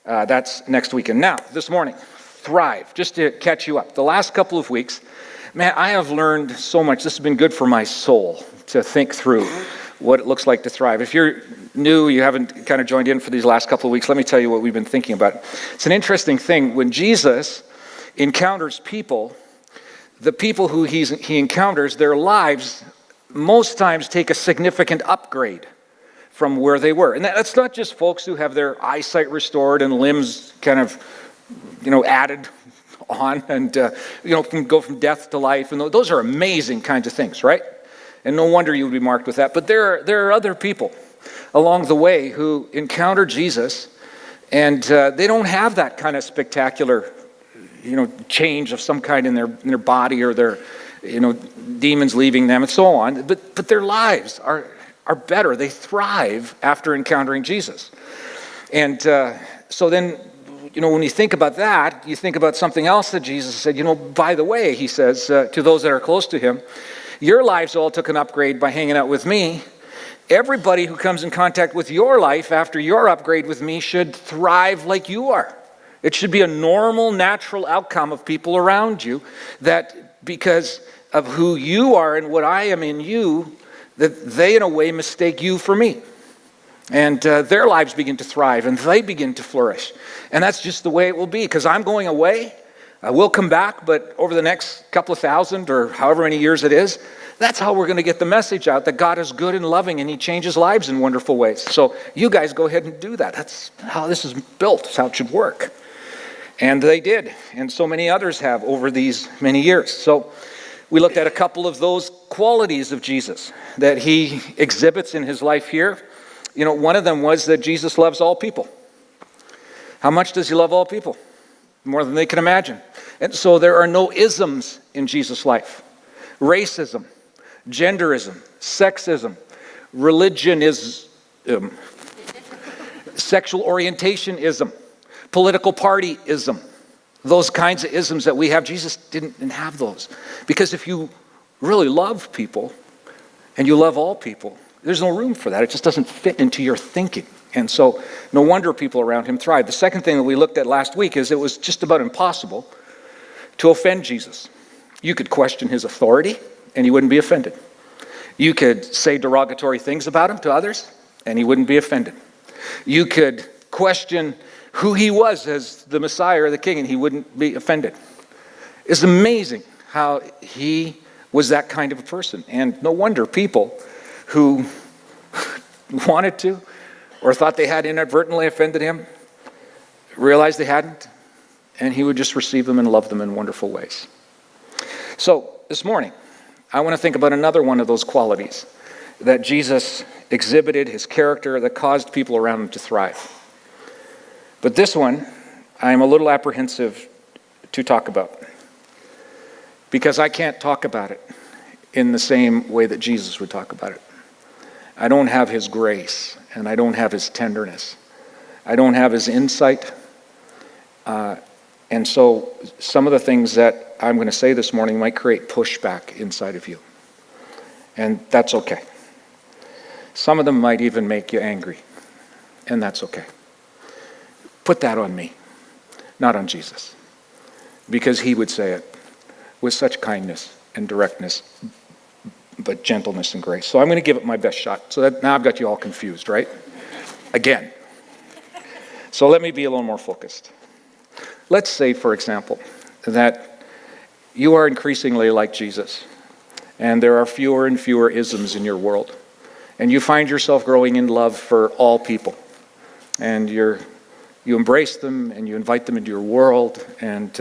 That's next weekend. Now, this morning, Thrive, just to catch you up. The last couple of weeks, man, I have learned so much. This has been good for my soul to think through what it looks like to thrive. If you're new, you haven't kind of joined in for these last couple of weeks, let me tell you what we've been thinking about. It's an interesting thing. When Jesus encounters people, the people who he encounters, their lives most times take a significant upgrade from where they were. And that's not just folks who have their eyesight restored and limbs kind of, added on and, can go from death to life. And those are amazing kinds of things, right? And no wonder you would be marked with that. But there are other people along the way who encounter Jesus, and they don't have that kind of spectacular, change of some kind in their body, or their, demons leaving them and so on. But their lives are better. They thrive after encountering Jesus. And so then, when you think about that, you think about something else that Jesus said. By the way, he says to those that are close to him, your lives all took an upgrade by hanging out with me. Everybody who comes in contact with your life after your upgrade with me should thrive like you are. It should be a normal, natural outcome of people around you, that because of who you are and what I am in you, that they in a way mistake you for me. And their lives begin to thrive and they begin to flourish. And that's just the way it will be, because I'm going away. I will come back, but over the next couple of thousand or however many years it is, that's how we're going to get the message out that God is good and loving and he changes lives in wonderful ways. So you guys go ahead and do that. That's how this is built. That's how it should work. And they did. And so many others have over these many years. So we looked at a couple of those qualities of Jesus that he exhibits in his life here. One of them was that Jesus loves all people. How much does he love all people? More than they can imagine. And so there are no isms in Jesus' life. Racism, genderism, sexism, religionism, sexual orientationism, political partyism, those kinds of isms that we have. Jesus didn't have those. Because if you really love people and you love all people, there's no room for that. It just doesn't fit into your thinking. And so no wonder people around him thrive. The second thing that we looked at last week is it was just about impossible to offend Jesus. You could question his authority and he wouldn't be offended. You could say derogatory things about him to others and he wouldn't be offended. You could question who he was as the Messiah or the King and he wouldn't be offended. It's amazing how he was that kind of a person. And no wonder people who wanted to or thought they had inadvertently offended him realized they hadn't, and he would just receive them and love them in wonderful ways. So this morning, I want to think about another one of those qualities that Jesus exhibited, his character, that caused people around him to thrive. But this one, I'm a little apprehensive to talk about, because I can't talk about it in the same way that Jesus would talk about it. I don't have his grace, and I don't have his tenderness. I don't have his insight. And so some of the things that I'm going to say this morning might create pushback inside of you. And that's okay. Some of them might even make you angry. And that's okay. Put that on me, not on Jesus. Because he would say it with such kindness and directness, but gentleness and grace. So I'm going to give it my best shot. So that now I've got you all confused, right? Again. So let me be a little more focused. Let's say, for example, that you are increasingly like Jesus, and there are fewer and fewer isms in your world, and you find yourself growing in love for all people, and you embrace them, and you invite them into your world, and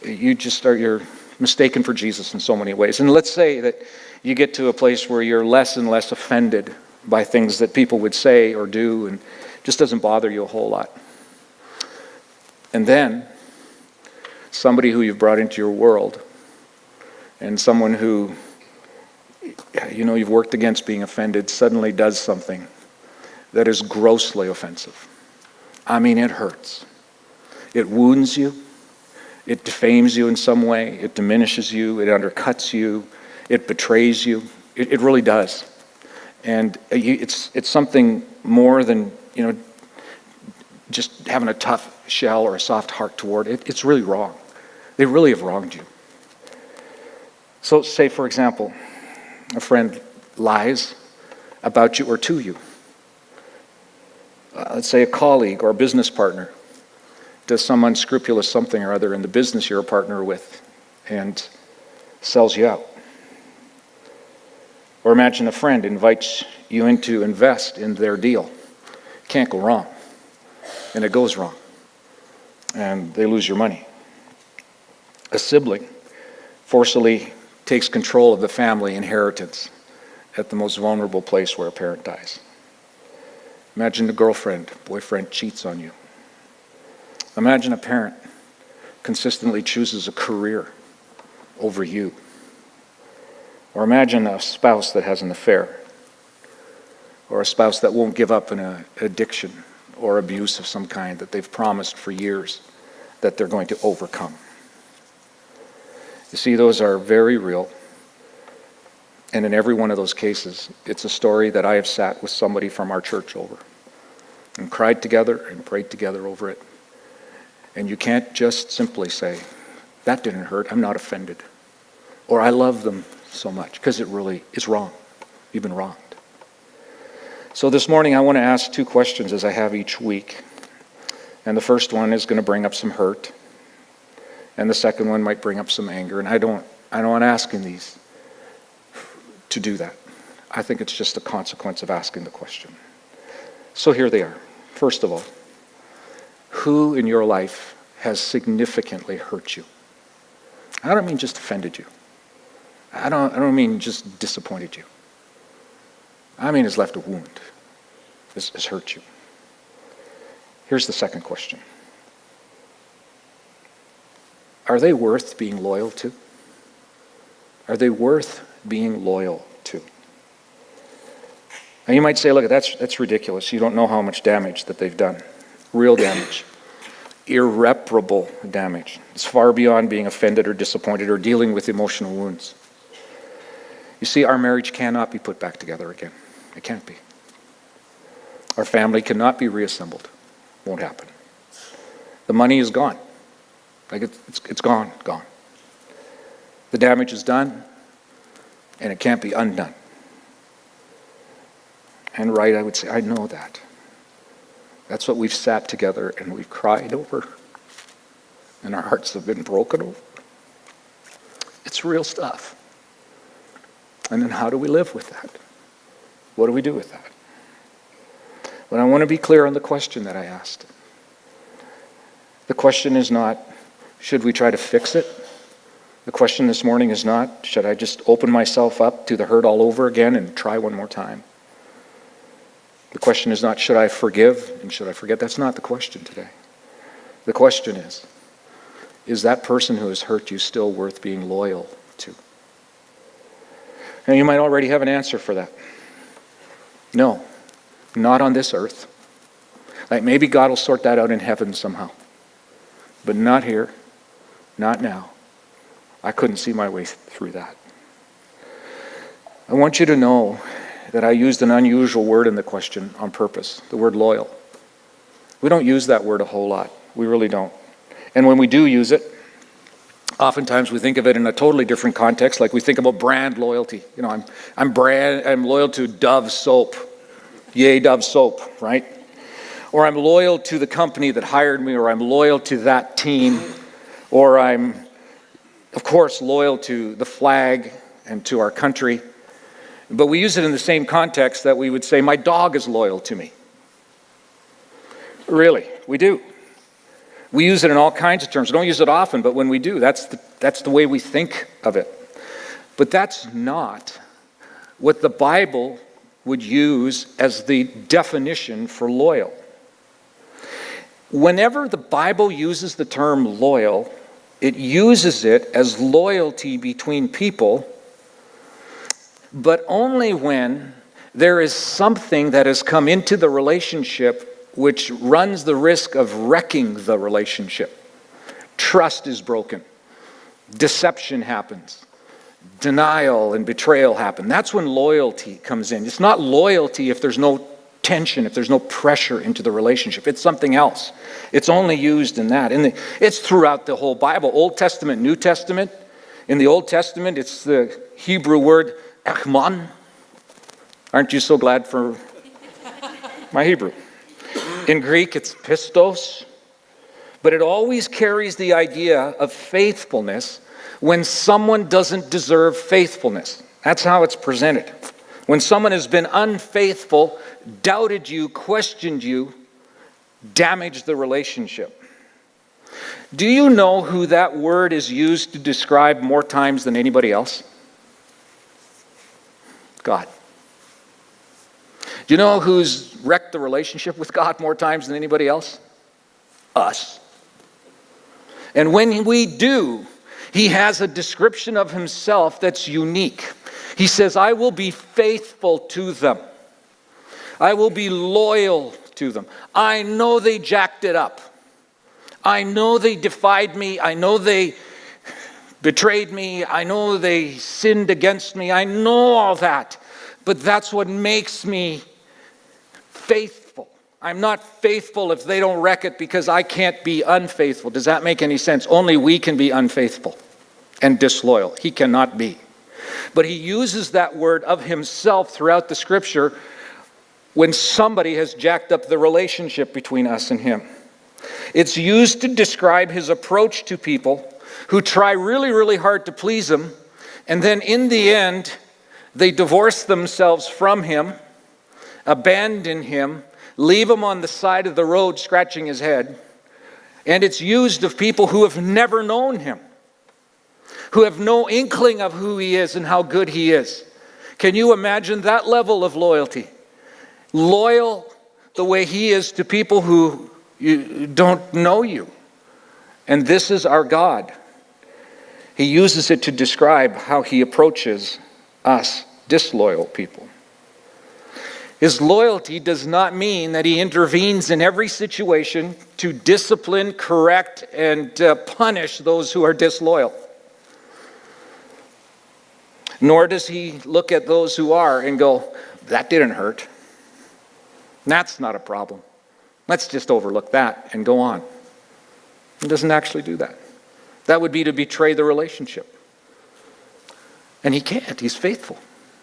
you're mistaken for Jesus in so many ways. And let's say that you get to a place where you're less and less offended by things that people would say or do, and it just doesn't bother you a whole lot. And then somebody who you've brought into your world, and someone who you've worked against being offended, suddenly does something that is grossly offensive. I mean, it hurts. It wounds you. It defames you in some way. It diminishes you. It undercuts you. It betrays you. It really does. And it's something more than, just having a tough shell or a soft heart toward it. It's really wrong. They really have wronged you. So say, for example, a friend lies about you or to you. Let's say a colleague or a business partner does some unscrupulous something or other in the business you're a partner with and sells you out. Or imagine a friend invites you in to invest in their deal. Can't go wrong. And it goes wrong. And they lose your money. A sibling forcibly takes control of the family inheritance at the most vulnerable place where a parent dies. Imagine a girlfriend, boyfriend cheats on you. Imagine a parent consistently chooses a career over you. Or imagine a spouse that has an affair. Or a spouse that won't give up an addiction or abuse of some kind that they've promised for years that they're going to overcome. You see, those are very real. And in every one of those cases, it's a story that I have sat with somebody from our church over and cried together and prayed together over it. And you can't just simply say, that didn't hurt, I'm not offended. Or I love them so much, because it really is wrong. You've been wronged. So this morning I want to ask two questions as I have each week. And the first one is going to bring up some hurt. And the second one might bring up some anger. And I don't asking these to do that. I think it's just a consequence of asking the question. So here they are. First of all, who in your life has significantly hurt you? I don't mean just offended you. I don't mean just disappointed you. I mean has left a wound, has hurt you. Here's the second question. Are they worth being loyal to? Are they worth being loyal to? Now you might say, look, that's ridiculous. You don't know how much damage that they've done. Real damage. Irreparable damage. It's far beyond being offended or disappointed or dealing with emotional wounds. You see, our marriage cannot be put back together again. It can't be. Our family cannot be reassembled. Won't happen. The money is gone. Like it's gone. The damage is done, and it can't be undone. And right, I would say, I know that. That's what we've sat together and we've cried over, and our hearts have been broken over. It's real stuff. And then how do we live with that? What do we do with that? But I want to be clear on the question that I asked. The question is not, should we try to fix it? The question this morning is not, should I just open myself up to the hurt all over again and try one more time? The question is not, should I forgive and should I forget? That's not the question today. The question is that person who has hurt you still worth being loyal to? And you might already have an answer for that. No, not on this earth. Like maybe God will sort that out in heaven somehow. But not here, not now. I couldn't see my way through that. I want you to know that I used an unusual word in the question on purpose, the word loyal. We don't use that word a whole lot. We really don't. And when we do use it, oftentimes we think of it in a totally different context, like we think about brand loyalty. You know, I'm loyal to Dove soap. Yay, Dove soap, right? Or I'm loyal to the company that hired me, or I'm loyal to that team, or I'm, of course, loyal to the flag and to our country. But we use it in the same context that we would say, my dog is loyal to me. Really, we do. We use it in all kinds of terms. We don't use it often, but when we do, that's the way we think of it. But that's not what the Bible would use as the definition for loyal. Whenever the Bible uses the term loyal, it uses it as loyalty between people, but only when there is something that has come into the relationship which runs the risk of wrecking the relationship. Trust is broken. Deception happens. Denial and betrayal happen. That's when loyalty comes in. It's not loyalty if there's no tension, if there's no pressure into the relationship. It's something else. It's only used in that. It's throughout the whole Bible, Old Testament, New Testament. In the Old Testament, it's the Hebrew word echman. Aren't you so glad for my Hebrew? In Greek, it's pistos. But it always carries the idea of faithfulness when someone doesn't deserve faithfulness. That's how it's presented. When someone has been unfaithful, doubted you, questioned you, damaged the relationship. Do you know who that word is used to describe more times than anybody else? God. Do you know who's wrecked the relationship with God more times than anybody else? Us. And when we do, he has a description of himself that's unique. He says, I will be faithful to them. I will be loyal to them. I know they jacked it up. I know they defied me. I know they betrayed me. I know they sinned against me. I know all that. But that's what makes me faithful. I'm not faithful if they don't wreck it because I can't be unfaithful. Does that make any sense? Only we can be unfaithful and disloyal. He cannot be. But he uses that word of himself throughout the scripture when somebody has jacked up the relationship between us and him. It's used to describe his approach to people who try really, really hard to please him, and then in the end, they divorce themselves from him, abandon him, leave him on the side of the road scratching his head. And it's used of people who have never known him, who have no inkling of who he is and how good he is. Can you imagine that level of loyalty? Loyal the way he is to people who don't know you. And this is our God. He uses it to describe how he approaches us, disloyal people. His loyalty does not mean that he intervenes in every situation to discipline, correct, and punish those who are disloyal. Nor does he look at those who are and go, that didn't hurt. That's not a problem. Let's just overlook that and go on. He doesn't actually do that. That would be to betray the relationship. And he can't. He's faithful.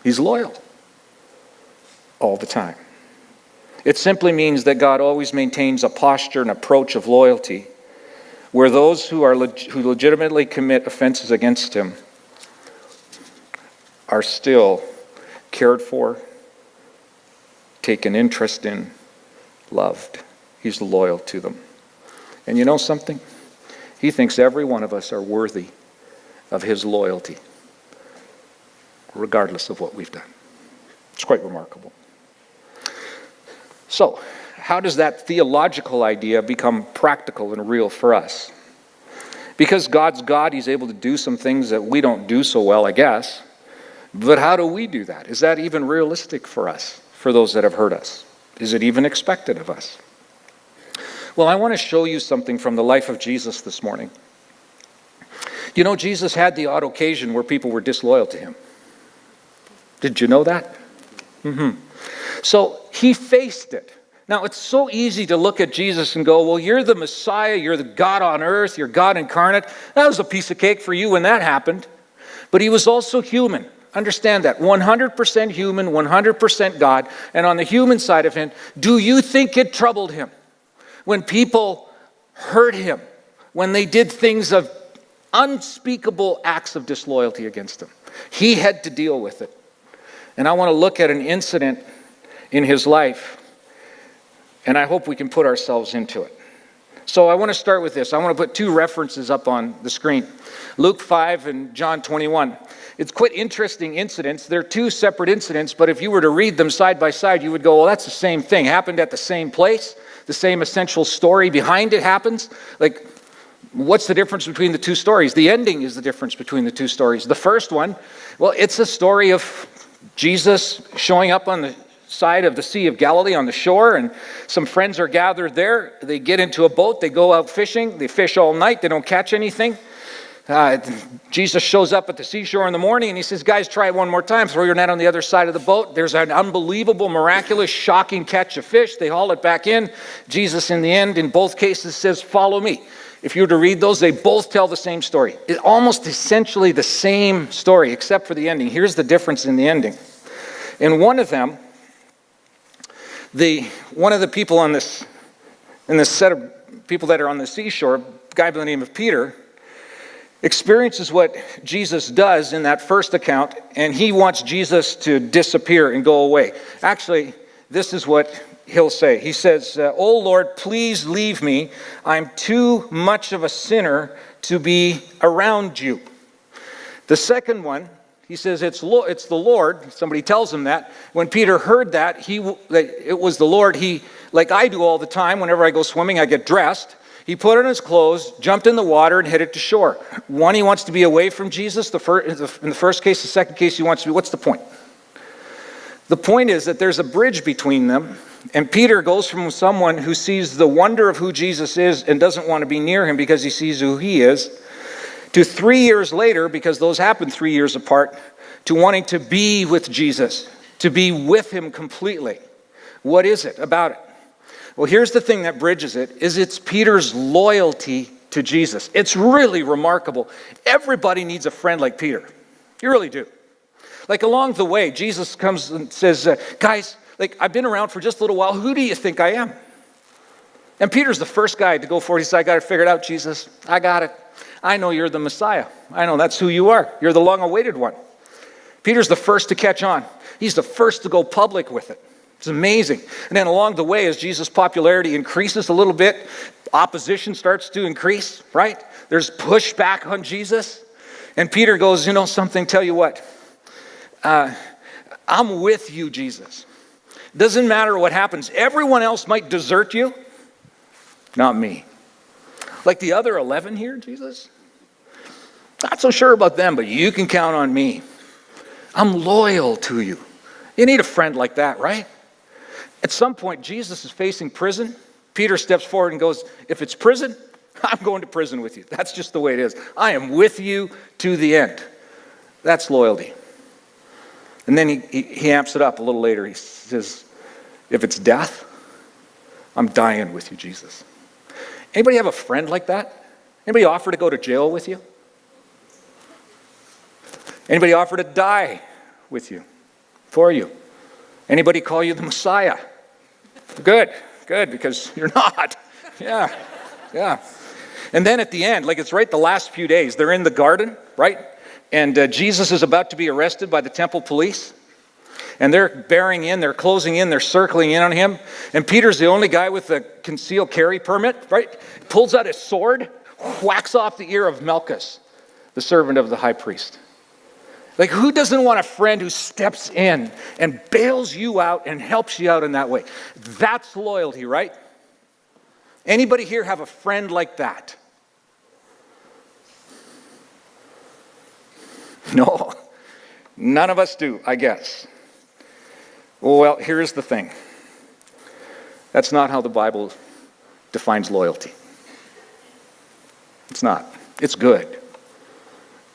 He's loyal. All the time. It simply means that God always maintains a posture and approach of loyalty where those who legitimately commit offenses against him are still cared for, taken interest in, loved. He's loyal to them. And you know something? He thinks every one of us are worthy of his loyalty, regardless of what we've done. It's quite remarkable. So, how does that theological idea become practical and real for us? Because God's God, he's able to do some things that we don't do so well, I guess. But how do we do that? Is that even realistic for us, for those that have heard us? Is it even expected of us? Well, I want to show you something from the life of Jesus this morning. You know, Jesus had the odd occasion where people were disloyal to him. Did you know that? So he faced it. Now, it's so easy to look at Jesus and go, well, you're the Messiah, you're the God on earth, you're God incarnate. That was a piece of cake for you when that happened. But he was also human. Understand that. 100% human, 100% God. And on the human side of him, do you think it troubled him when people hurt him, when they did things of unspeakable acts of disloyalty against him? He had to deal with it. And I want to look at an incident in his life, and I hope we can put ourselves into it. So I want to start with this. I want to put two references up on the screen. Luke 5 and John 21. It's quite interesting incidents. They're two separate incidents, but if you were to read them side by side, you would go, well, that's the same thing. Happened at the same place. The same essential story behind it happens. Like, what's the difference between the two stories? The ending is the difference between the two stories. The first one, well, it's a story of Jesus showing up on the side of the Sea of Galilee on the shore, and some friends are gathered there. They get into a boat, they go out fishing, they fish all night, they don't catch anything. Jesus shows up at the seashore in the morning and he says, guys, try it one more time. Throw your net on the other side of the boat. There's an unbelievable, miraculous, shocking catch of fish. They haul it back in. Jesus, in the end, in both cases, says, follow me. If you were to read those, they both tell the same story. It's almost essentially the same story, except for the ending. Here's the difference in the ending. In one of them, one of the people in this set of people that are on the seashore, a guy by the name of Peter, experiences what Jesus does in that first account, and he wants Jesus to disappear and go away. Actually, this is what he'll say. He says, "Oh Lord, please leave me. I'm too much of a sinner to be around you." The second one, he says, it's the Lord. Somebody tells him that. When Peter heard that, it was the Lord. He, like I do all the time, whenever I go swimming, I get dressed. He put on his clothes, jumped in the water, and headed to shore. One, he wants to be away from Jesus. In the first case, the second case, he wants to be. What's the point? The point is that there's a bridge between them, and Peter goes from someone who sees the wonder of who Jesus is and doesn't want to be near him because he sees who he is, to 3 years later, because those happened 3 years apart, to wanting to be with Jesus, to be with him completely. What is it about it? Well, here's the thing that bridges it, is it's Peter's loyalty to Jesus. It's really remarkable. Everybody needs a friend like Peter. You really do. Like along the way, Jesus comes and says, guys, like I've been around for just a little while. Who do you think I am? And Peter's the first guy to go forward. He said, I got it figured out, Jesus. I got it. I know you're the Messiah. I know that's who you are. You're the long-awaited one. Peter's the first to catch on. He's the first to go public with it. It's amazing. And then along the way, as Jesus' popularity increases a little bit, opposition starts to increase, right? There's pushback on Jesus. And Peter goes, you know something, tell you what. I'm with you, Jesus. Doesn't matter what happens. Everyone else might desert you. Not me. Like the other 11 here, Jesus. Not so sure about them, but you can count on me. I'm loyal to you. You need a friend like that, right? At some point, Jesus is facing prison. Peter steps forward and goes, if it's prison, I'm going to prison with you. That's just the way it is. I am with you to the end. That's loyalty. And then he amps it up a little later. He says, if it's death, I'm dying with you, Jesus. Anybody have a friend like that? Anybody offer to go to jail with you? Anybody offer to die with you, for you? Anybody call you the Messiah? Good, because you're not. Yeah. And then at the end, like it's right the last few days, they're in the garden, right? And Jesus is about to be arrested by the temple police. And they're bearing in, they're closing in, they're circling in on him. And Peter's the only guy with a concealed carry permit, right? Pulls out his sword, whacks off the ear of Malchus, the servant of the high priest. Like, who doesn't want a friend who steps in and bails you out and helps you out in that way? That's loyalty, right? Anybody here have a friend like that? No, none of us do, I guess. Well, here's the thing. That's not how the Bible defines loyalty. It's not. It's good.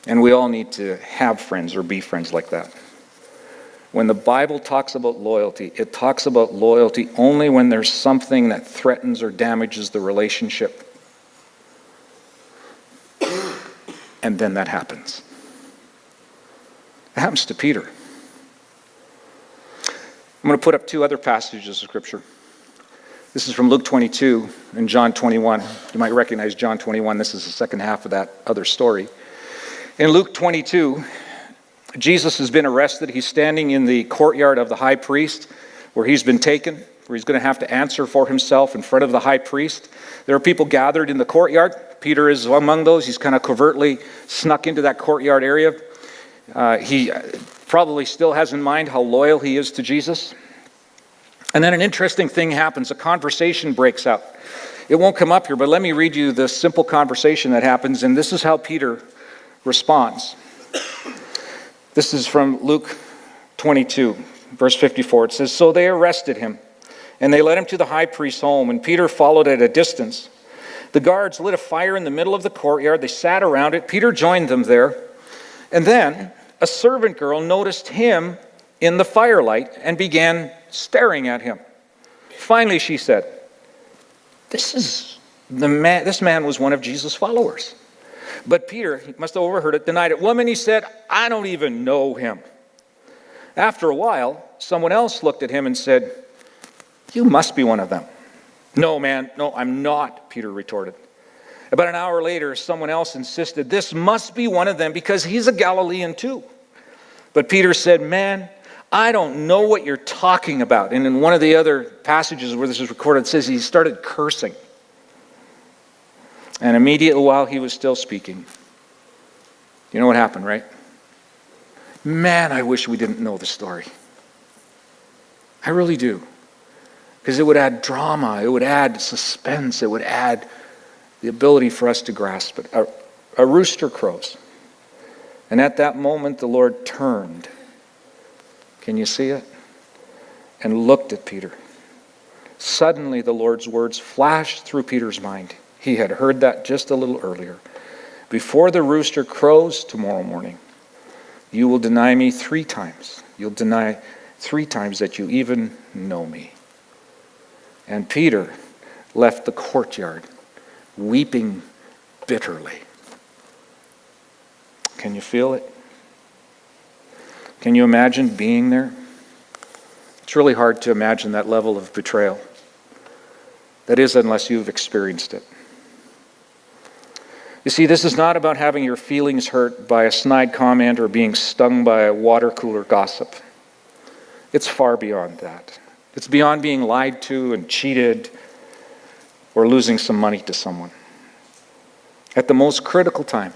And we all need to have friends or be friends like that. When the Bible talks about loyalty, it talks about loyalty only when there's something that threatens or damages the relationship. And then that happens. It happens to Peter. I'm going to put up two other passages of Scripture. This is from Luke 22 and John 21. You might recognize John 21. This is the second half of that other story. In Luke 22, Jesus has been arrested. He's standing in the courtyard of the high priest where he's been taken, where he's going to have to answer for himself in front of the high priest. There are people gathered in the courtyard. Peter is among those. He's kind of covertly snuck into that courtyard area. He probably still has in mind how loyal he is to Jesus. And then an interesting thing happens. A conversation breaks out. It won't come up here, but let me read you the simple conversation that happens, and this is how Peter responds. This is from Luke 22, verse 54. It says, "So they arrested him, and they led him to the high priest's home, and Peter followed at a distance. The guards lit a fire in the middle of the courtyard. They sat around it. Peter joined them there. And then a servant girl noticed him in the firelight and began staring at him. Finally, she said, This man was one of Jesus' followers. But Peter, he must have overheard it, denied it. Woman, he said, I don't even know him. After a while, someone else looked at him and said, You must be one of them. No, man, no, I'm not, Peter retorted. About an hour later, someone else insisted, This must be one of them because he's a Galilean too. But Peter said, Man, I don't know what you're talking about. And in one of the other passages where this is recorded, it says he started cursing. And immediately while he was still speaking, you know what happened, right? Man, I wish we didn't know the story. I really do. Because it would add drama, it would add suspense, it would add the ability for us to grasp it. A rooster crows. And at that moment, the Lord turned. Can you see it? And looked at Peter. Suddenly, the Lord's words flashed through Peter's mind. He had heard that just a little earlier. Before the rooster crows tomorrow morning, you will deny me 3 times. You'll deny 3 times that you even know me. And Peter left the courtyard, weeping bitterly. Can you feel it? Can you imagine being there? It's really hard to imagine that level of betrayal. That is, unless you've experienced it. You see, this is not about having your feelings hurt by a snide comment or being stung by a water cooler gossip. It's far beyond that. It's beyond being lied to and cheated or losing some money to someone. At the most critical time,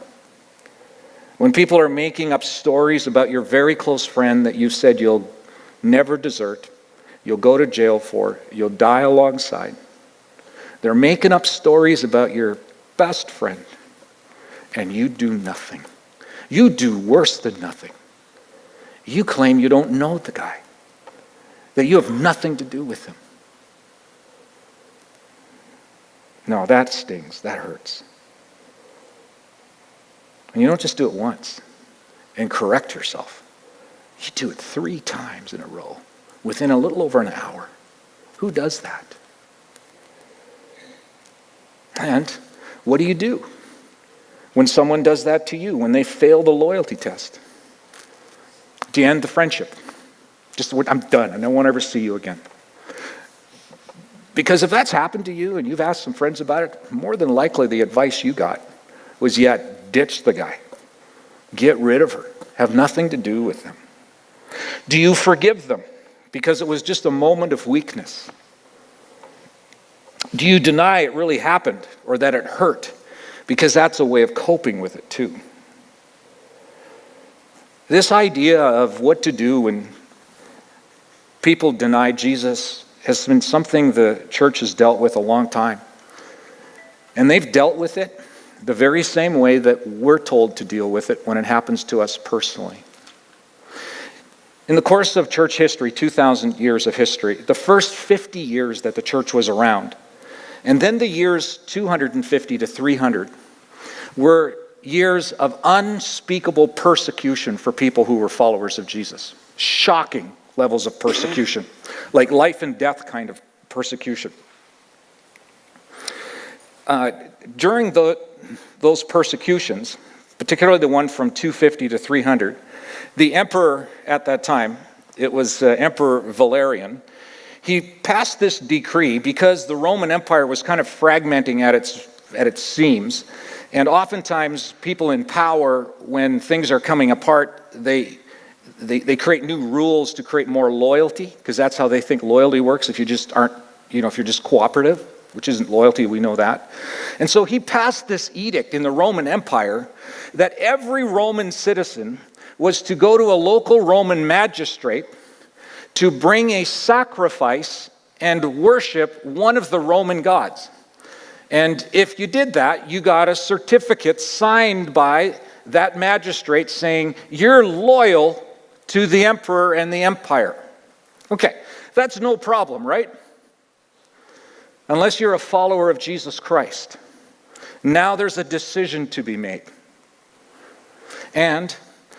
when people are making up stories about your very close friend that you said you'll never desert, you'll go to jail for, you'll die alongside, they're making up stories about your best friend, and you do nothing. You do worse than nothing. You claim you don't know the guy, that you have nothing to do with him. No, that stings. That hurts. And you don't just do it once and correct yourself. You do it 3 times in a row within a little over an hour. Who does that? And what do when someone does that to you, when they fail the loyalty test? Do you end the friendship? I'm done. I don't want to ever see you again. Because if that's happened to you and you've asked some friends about it, more than likely the advice you got was, ditch the guy. Get rid of her. Have nothing to do with them. Do you forgive them because it was just a moment of weakness? Do you deny it really happened or that it hurt? Because that's a way of coping with it too. This idea of what to do when people deny Jesus has been something the church has dealt with a long time. And they've dealt with it the very same way that we're told to deal with it when it happens to us personally. In the course of church history, 2,000 years of history, the first 50 years that the church was around, and then the years 250 to 300, were years of unspeakable persecution for people who were followers of Jesus. Shocking levels of persecution, like life and death kind of persecution. During those persecutions, particularly the one from 250 to 300, the emperor at that time, it was Emperor Valerian, he passed this decree because the Roman Empire was kind of fragmenting at its seams. And oftentimes people in power, when things are coming apart, they create new rules to create more loyalty, because that's how they think loyalty works. If you just aren't, if you're just cooperative, which isn't loyalty, we know that. And so he passed this edict in the Roman Empire that every Roman citizen was to go to a local Roman magistrate to bring a sacrifice and worship one of the Roman gods. And if you did that, you got a certificate signed by that magistrate saying you're loyal to the emperor and the empire. Okay, that's no problem, right? Unless you're a follower of Jesus Christ. Now there's a decision to be made. And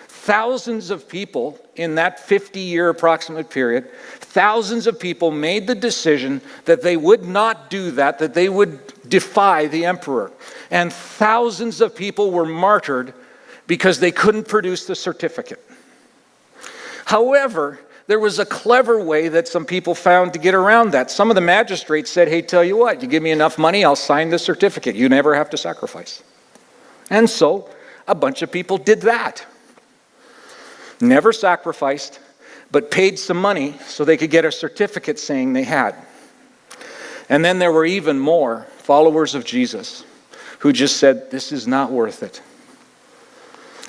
thousands of people in that 50-year approximate period, thousands of people made the decision that they would not do that, that they would defy the emperor. And thousands of people were martyred because they couldn't produce the certificate. However, there was a clever way that some people found to get around that. Some of the magistrates said, hey, tell you what, you give me enough money, I'll sign the certificate. You never have to sacrifice. And so a bunch of people did that. Never sacrificed, but paid some money so they could get a certificate saying they had. And then there were even more followers of Jesus who just said, this is not worth it.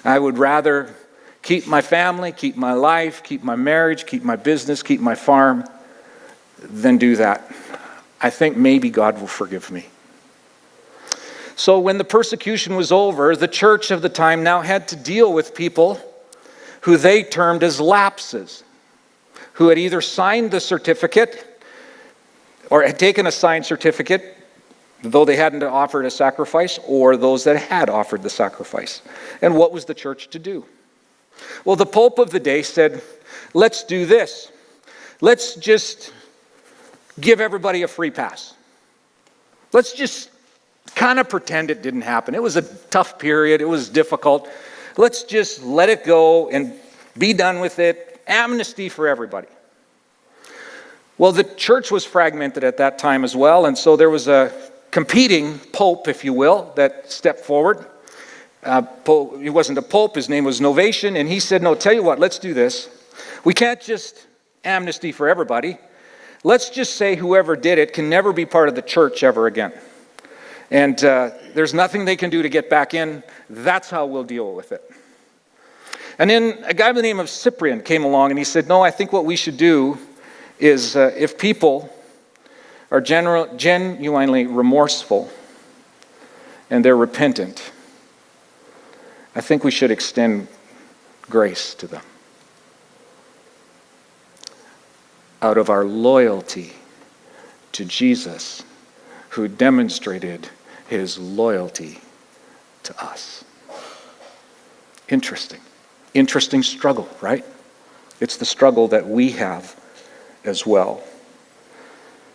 I would rather keep my family, keep my life, keep my marriage, keep my business, keep my farm, than do that. I think maybe God will forgive me. So when the persecution was over, the church of the time now had to deal with people who they termed as lapses, who had either signed the certificate or had taken a signed certificate, though they hadn't offered a sacrifice, or those that had offered the sacrifice. And what was the church to do? Well, the Pope of the day said, let's do this. Let's just give everybody a free pass. Let's just kind of pretend it didn't happen. It was a tough period. It was difficult. Let's just let it go and be done with it. Amnesty for everybody. Well, the church was fragmented at that time as well, and so there was a competing pope, if you will, that stepped forward. He wasn't a pope, his name was Novatian, and he said, no, tell you what, let's do this. We can't just amnesty for everybody. Let's just say whoever did it can never be part of the church ever again. And there's nothing they can do to get back in. That's how we'll deal with it. And then a guy by the name of Cyprian came along and he said, no, I think what we should do is if people are genuinely remorseful and they're repentant, I think we should extend grace to them out of our loyalty to Jesus, who demonstrated his loyalty to us. Interesting struggle, right? It's the struggle that we have as well.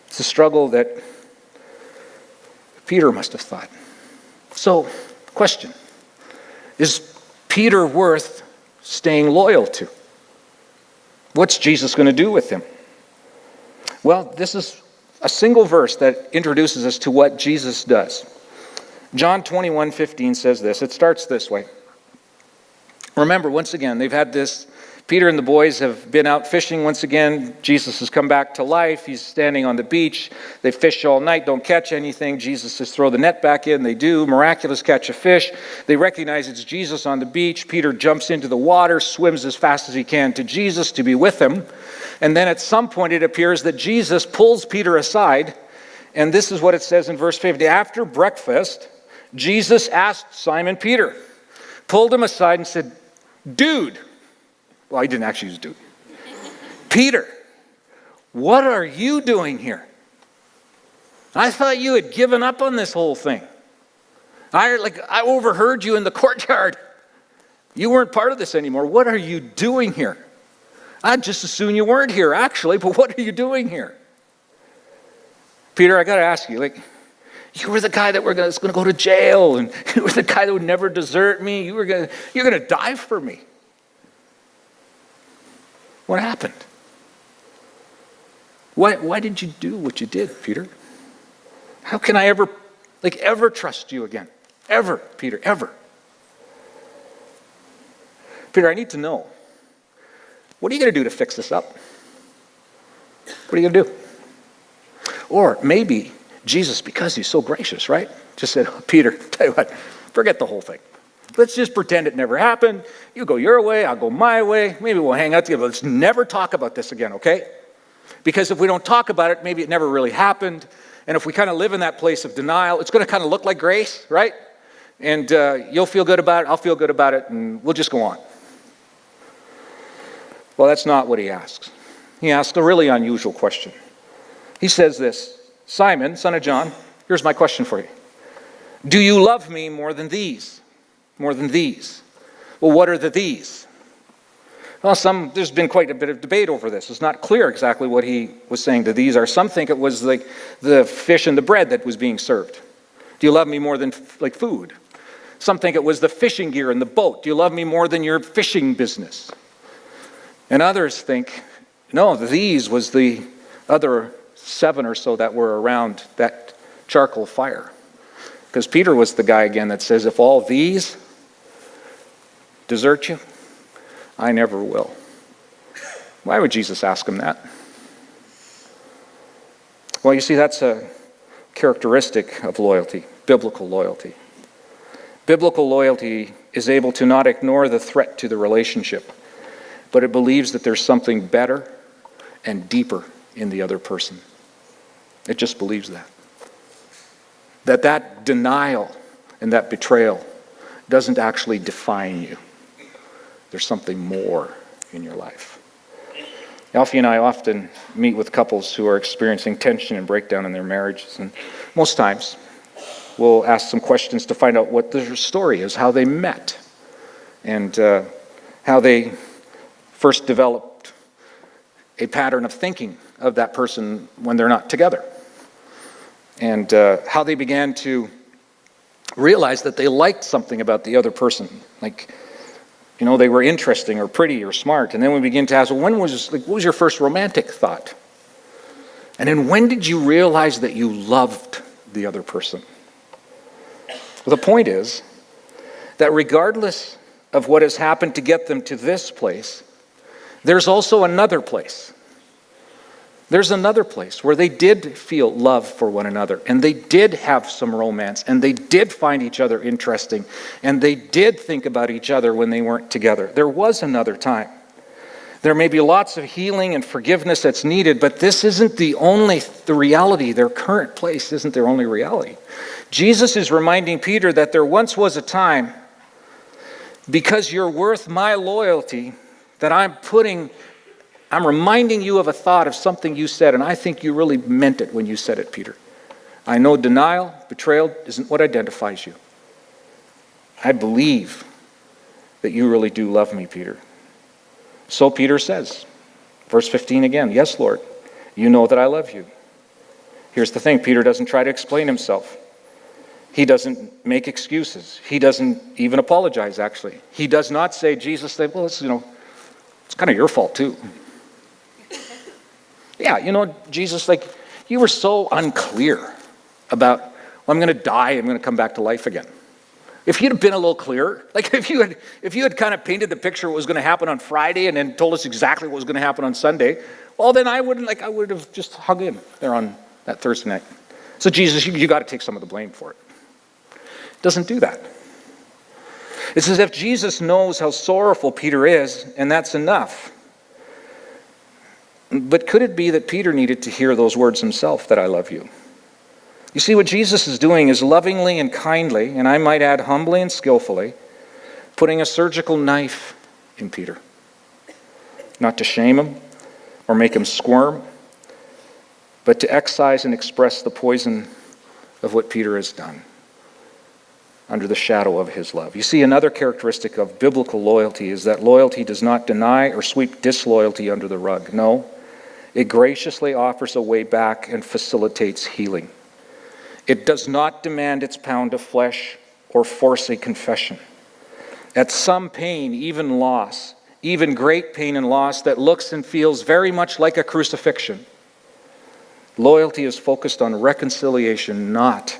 It's a struggle that Peter must have thought. So, question. Is Peter worth staying loyal to? What's Jesus going to do with him? Well, this is a single verse that introduces us to what Jesus does. John 21:15 says this. It starts this way. Remember, once again, they've had this. Peter and the boys have been out fishing once again. Jesus has come back to life. He's standing on the beach. They fish all night, don't catch anything. Jesus says, throw the net back in. They do. Miraculous catch of fish. They recognize it's Jesus on the beach. Peter jumps into the water, swims as fast as he can to Jesus to be with him. And then at some point it appears that Jesus pulls Peter aside. And this is what it says in verse 50. After breakfast, Jesus asked Simon Peter, pulled him aside and said, dude. Well, he didn't actually use dude. Peter, what are you doing here? I thought you had given up on this whole thing. I overheard you in the courtyard. You weren't part of this anymore. What are you doing here? I'd just assume you weren't here, actually, but what are you doing here? Peter, I got to ask you, you were the guy that was going to go to jail, and you were the guy that would never desert me. You're going to die for me. What happened? Why did you do what you did, Peter? How can I ever trust you again? Ever, Peter, ever. Peter, I need to know. What are you going to do to fix this up? What are you going to do? Or maybe Jesus, because he's so gracious, right? Just said, Peter, tell you what, forget the whole thing. Let's just pretend it never happened. You go your way, I'll go my way. Maybe we'll hang out together. Let's never talk about this again, okay? Because if we don't talk about it, maybe it never really happened. And if we kind of live in that place of denial, it's going to kind of look like grace, right? And you'll feel good about it, I'll feel good about it, and we'll just go on. Well, that's not what he asks. He asks a really unusual question. He says this, Simon, son of John, here's my question for you. Do you love me more than these? More than these? Well, what are the these? Well, there's been quite a bit of debate over this. It's not clear exactly what he was saying the these are. Some think it was like the fish and the bread that was being served. Do you love me more than like food? Some think it was the fishing gear and the boat. Do you love me more than your fishing business? And others think, no, these was the other 7 or so that were around that charcoal fire. Because Peter was the guy again that says, if all these desert you, I never will. Why would Jesus ask him that? Well, you see, that's a characteristic of loyalty, biblical loyalty. Biblical loyalty is able to not ignore the threat to the relationship, but it believes that there's something better and deeper in the other person. It just believes that. That denial and that betrayal doesn't actually define you. There's something more in your life. Alfie and I often meet with couples who are experiencing tension and breakdown in their marriages, and most times we'll ask some questions to find out what their story is, how they met, and how they first developed a pattern of thinking of that person when they're not together, and how they began to realize that they liked something about the other person, like, you know, they were interesting or pretty or smart. And then we begin to ask, well, what was your first romantic thought? And then when did you realize that you loved the other person? Well, the point is that regardless of what has happened to get them to this place, there's also another place. There's another place where they did feel love for one another, and they did have some romance, and they did find each other interesting, and they did think about each other when they weren't together. There was another time. There may be lots of healing and forgiveness that's needed, but this isn't the reality. Their current place isn't their only reality. Jesus is reminding Peter that there once was a time, because you're worth my loyalty, that I'm reminding you of a thought of something you said, and I think you really meant it when you said it, Peter. I know denial, betrayal isn't what identifies you. I believe that you really do love me, Peter. So Peter says, verse 15 again, yes, Lord, you know that I love you. Here's the thing, Peter doesn't try to explain himself. He doesn't make excuses. He doesn't even apologize, actually. He does not say, Jesus, well, it's kind of your fault too. Yeah, Jesus, you were so unclear about, well, I'm going to die, I'm going to come back to life again. If you'd have been a little clearer, if you had kind of painted the picture of what was going to happen on Friday and then told us exactly what was going to happen on Sunday, well, then I would have just hung in there on that Thursday night. So Jesus, you got to take some of the blame for it. It doesn't do that. It's as if Jesus knows how sorrowful Peter is, and that's enough. But could it be that Peter needed to hear those words himself, that I love you? You see, what Jesus is doing is lovingly and kindly, and I might add humbly and skillfully, putting a surgical knife in Peter. Not to shame him or make him squirm, but to excise and express the poison of what Peter has done under the shadow of his love. You see, another characteristic of biblical loyalty is that loyalty does not deny or sweep disloyalty under the rug. No, it graciously offers a way back and facilitates healing. It does not demand its pound of flesh or force a confession. At some pain, even loss, even great pain and loss that looks and feels very much like a crucifixion, loyalty is focused on reconciliation, not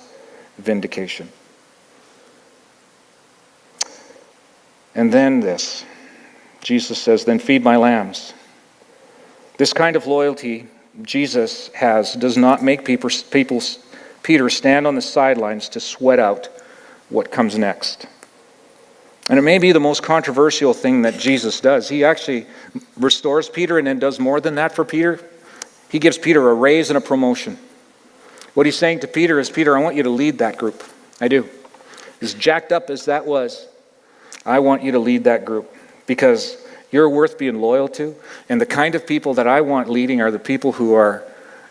vindication. And then this, Jesus says, then feed my lambs. This kind of loyalty Jesus has does not make Peter stand on the sidelines to sweat out what comes next. And it may be the most controversial thing that Jesus does. He actually restores Peter and then does more than that for Peter. He gives Peter a raise and a promotion. What he's saying to Peter is, Peter, I want you to lead that group. I do. As jacked up as that was, I want you to lead that group because you're worth being loyal to. And the kind of people that I want leading are the people who are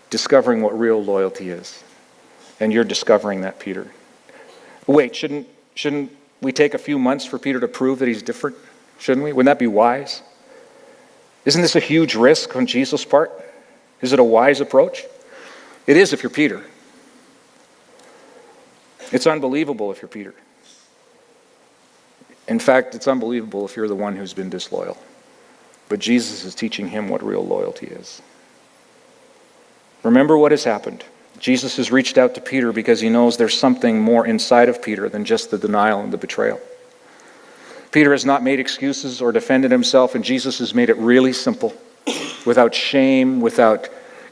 discovering what real loyalty is. And you're discovering that, Peter. Wait, shouldn't we take a few months for Peter to prove that he's different? Shouldn't we? Wouldn't that be wise? Isn't this a huge risk on Jesus' part? Is it a wise approach? It is if you're Peter. It's unbelievable if you're Peter. In fact, it's unbelievable if you're the one who's been disloyal. But Jesus is teaching him what real loyalty is. Remember what has happened. Jesus has reached out to Peter because he knows there's something more inside of Peter than just the denial and the betrayal. Peter has not made excuses or defended himself, and Jesus has made it really simple, without shame, without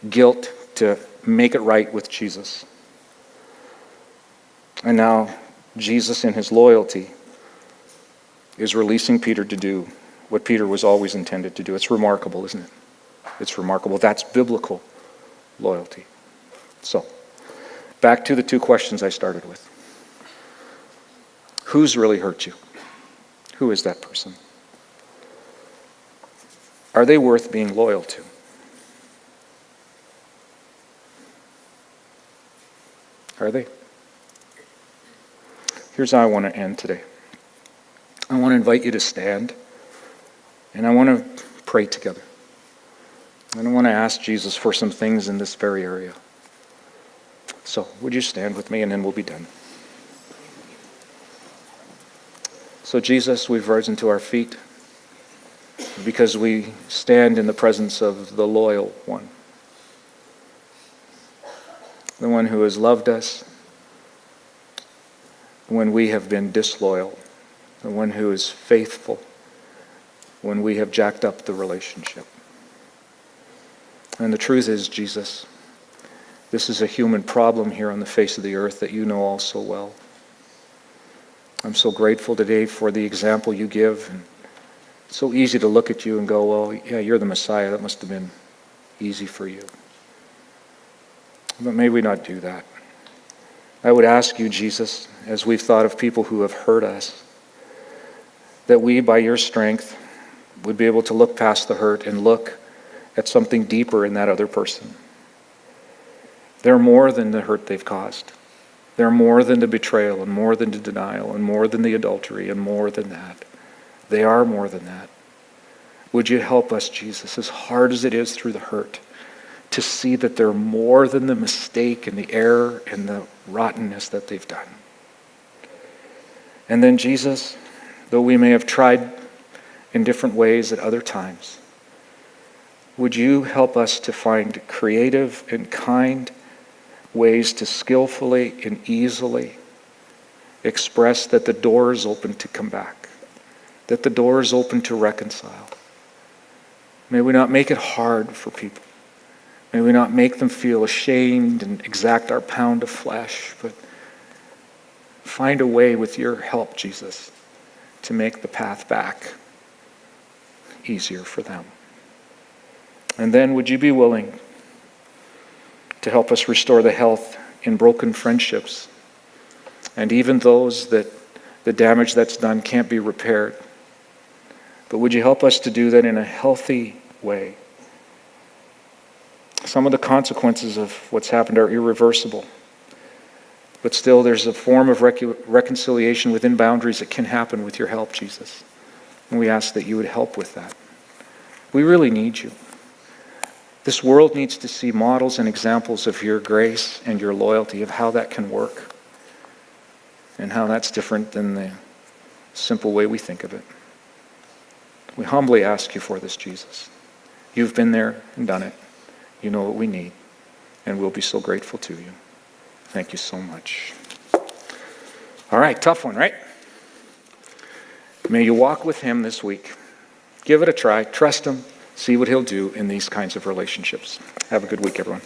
guilt, to make it right with Jesus. And now Jesus, in his loyalty, is releasing Peter to do what Peter was always intended to do. It's remarkable, isn't it? It's remarkable. That's biblical loyalty. So, back to the two questions I started with. Who's really hurt you? Who is that person? Are they worth being loyal to? Are they? Here's how I want to end today. I want to invite you to stand, and I want to pray together. And I want to ask Jesus for some things in this very area. So, would you stand with me, and then we'll be done. So, Jesus, we've risen to our feet because we stand in the presence of the loyal one. The one who has loved us when we have been disloyal. The one who is faithful when we have jacked up the relationship. And the truth is, Jesus, this is a human problem here on the face of the earth that you know all so well. I'm so grateful today for the example you give. And it's so easy to look at you and go, well, yeah, you're the Messiah. That must have been easy for you. But may we not do that. I would ask you, Jesus, as we've thought of people who have hurt us, that we, by your strength, would be able to look past the hurt and look at something deeper in that other person. They're more than the hurt they've caused. They're more than the betrayal and more than the denial and more than the adultery and more than that. They are more than that. Would you help us, Jesus, as hard as it is through the hurt, to see that they're more than the mistake and the error and the rottenness that they've done. And then, Jesus, though we may have tried in different ways at other times, would you help us to find creative and kind ways to skillfully and easily express that the door is open to come back, that the door is open to reconcile. May we not make it hard for people. May we not make them feel ashamed and exact our pound of flesh, but find a way with your help, Jesus, to make the path back easier for them. And then would you be willing to help us restore the health in broken friendships, and even those that the damage that's done can't be repaired. But would you help us to do that in a healthy way? Some of the consequences of what's happened are irreversible. But still, there's a form of reconciliation within boundaries that can happen with your help, Jesus. And we ask that you would help with that. We really need you. This world needs to see models and examples of your grace and your loyalty, of how that can work and how that's different than the simple way we think of it. We humbly ask you for this, Jesus. You've been there and done it. You know what we need, and we'll be so grateful to you. Thank you so much. All right, tough one, right? May you walk with him this week. Give it a try. Trust him. See what he'll do in these kinds of relationships. Have a good week, everyone.